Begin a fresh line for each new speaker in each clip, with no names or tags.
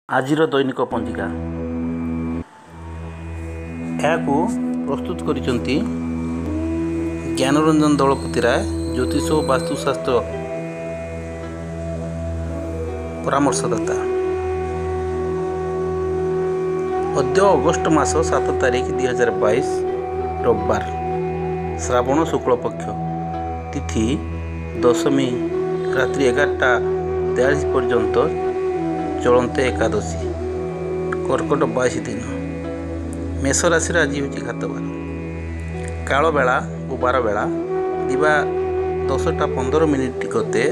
ଆଜିର ଦୈନିକ ପଞ୍ଜିକା ଏହାକୁ ପ୍ରସ୍ତୁତ କରିଛନ୍ତି ଜ୍ଞାନରଞ୍ଜନ ଦଳପତି ରାୟ, ଜ୍ୟୋତିଷ ଓ ବାସ୍ତୁଶାସ୍ତ୍ର ପରାମର୍ଶଦାତା। ଅଦ୍ୟ ଅଗଷ୍ଟ ମାସ 7 ତାରିଖ 2022 ରବିବାର, ଶ୍ରାବଣ ଶୁକ୍ଳପକ୍ଷ, ତିଥି ଦଶମୀ, ରାତ୍ରି 11ଟା 43 ପର୍ଯ୍ୟନ୍ତ ଚଳନ୍ତେ ଏକାଦଶୀ, କର୍କଟ 22 ଦିନ। ମେଷ ରାଶିର ଆଜି ହେଉଛି ଘାତବାର। କାଳବେଳା ଓ ବାରବେଳା ଦିବା 10ଟା 15 ଗତେ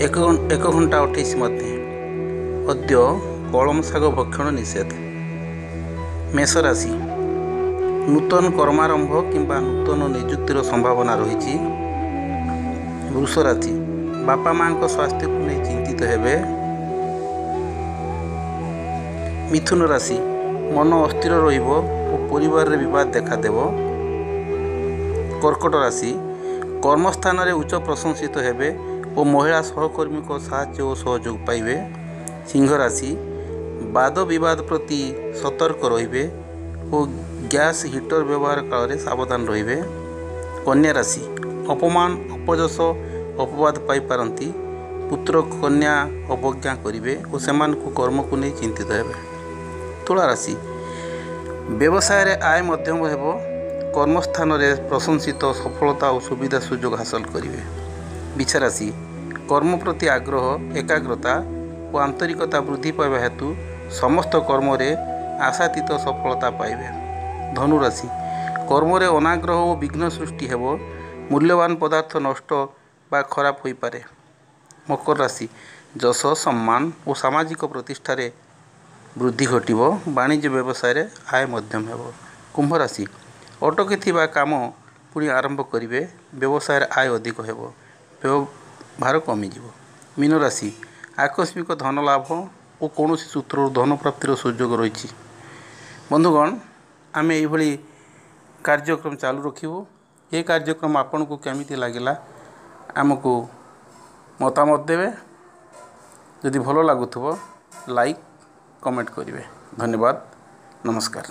1 ଘଣ୍ଟା 28 ମଧ୍ୟେ। ଅଦ୍ୟ କଳମ ଶାଗ ଭକ୍ଷଣ ନିଷେଧ। ମେଷ ରାଶି, ନୂତନ କର୍ମାରମ୍ଭ କିମ୍ବା ନୂତନ ନିଯୁକ୍ତିର ସମ୍ଭାବନା ରହିଛି। ବୃଷ ରାଶି, ବାପା ମାଙ୍କ ସ୍ୱାସ୍ଥ୍ୟକୁ ନେଇ ଚିନ୍ତିତ ହେବେ। ମିଥୁନ ରାଶି, ମନ ଅସ୍ଥିର ରହିବ ଓ ପରିବାରରେ ବିବାଦ ଦେଖାଦେବ। କର୍କଟ ରାଶି, କର୍ମସ୍ଥାନରେ ଉଚ୍ଚ ପ୍ରଶଂସିତ ହେବେ ଓ ମହିଳା ସହକର୍ମୀଙ୍କ ସାହାଯ୍ୟ ଓ ସହଯୋଗ ପାଇବେ। ସିଂହ ରାଶି, ବାଦ ବିବାଦ ପ୍ରତି ସତର୍କ ରହିବେ ଓ ଗ୍ୟାସ୍ ହିଟର ବ୍ୟବହାର କାଳରେ ସାବଧାନ ରହିବେ। କନ୍ୟା ରାଶି, ଅପମାନ, ଅପଯଶ, ଅପବାଦ ପାଇପାରନ୍ତି। ପୁତ୍ର କନ୍ୟା ଅବଜ୍ଞା କରିବେ ଓ ସେମାନଙ୍କୁ କର୍ମକୁ ନେଇ ଚିନ୍ତିତ ହେବେ। ତୁଳା ରାଶି, ବ୍ୟବସାୟରେ ଆୟ ମଧ୍ୟମ ହେବ। କର୍ମସ୍ଥାନରେ ପ୍ରଶଂସିତ ସଫଳତା ଓ ସୁବିଧା ସୁଯୋଗ ହାସଲ କରିବେ। ବିଛା ରାଶି, କର୍ମ ପ୍ରତି ଆଗ୍ରହ, ଏକାଗ୍ରତା ଓ ଆନ୍ତରିକତା ବୃଦ୍ଧି ପାଇବା ହେତୁ ସମସ୍ତ କର୍ମରେ ଆଶାତୀତ ସଫଳତା ପାଇବେ। ଧନୁ ରାଶି, କର୍ମରେ ଅନାଗ୍ରହ ଓ ବିଘ୍ନ ସୃଷ୍ଟି ହେବ। ମୂଲ୍ୟବାନ ପଦାର୍ଥ ନଷ୍ଟ ବା ଖରାପ ହୋଇପାରେ। ମକର ରାଶି, ଯଶ, ସମ୍ମାନ ଓ ସାମାଜିକ ପ୍ରତିଷ୍ଠାରେ ବୃଦ୍ଧି ଘଟିବ। ବାଣିଜ୍ୟ ବ୍ୟବସାୟରେ ଆୟ ମଧ୍ୟମ ହେବ। କୁମ୍ଭ ରାଶି, ଅଟକିଥିବା କାମ ପୁଣି ଆରମ୍ଭ କରିବେ। ବ୍ୟବସାୟରେ ଆୟ ଅଧିକ ହେବ, ବ୍ୟବହାର କମିଯିବ। ମୀନ ରାଶି, ଆକସ୍ମିକ ଧନ ଲାଭ ଓ କୌଣସି ସୂତ୍ରରୁ ଧନ ପ୍ରାପ୍ତିର ସୁଯୋଗ ରହିଛି। ବନ୍ଧୁଗଣ, ଆମେ ଏଇଭଳି କାର୍ଯ୍ୟକ୍ରମ ଚାଲୁ ରଖିବୁ। ଏ କାର୍ଯ୍ୟକ୍ରମ ଆପଣଙ୍କୁ କେମିତି ଲାଗିଲା ଆମକୁ ମତାମତ ଦେବେ। ଯଦି ଭଲ ଲାଗୁଥିବ ଲାଇକ୍, କମେଣ୍ଟ କରିବେ। ଧନ୍ୟବାଦ, ନମସ୍କାର।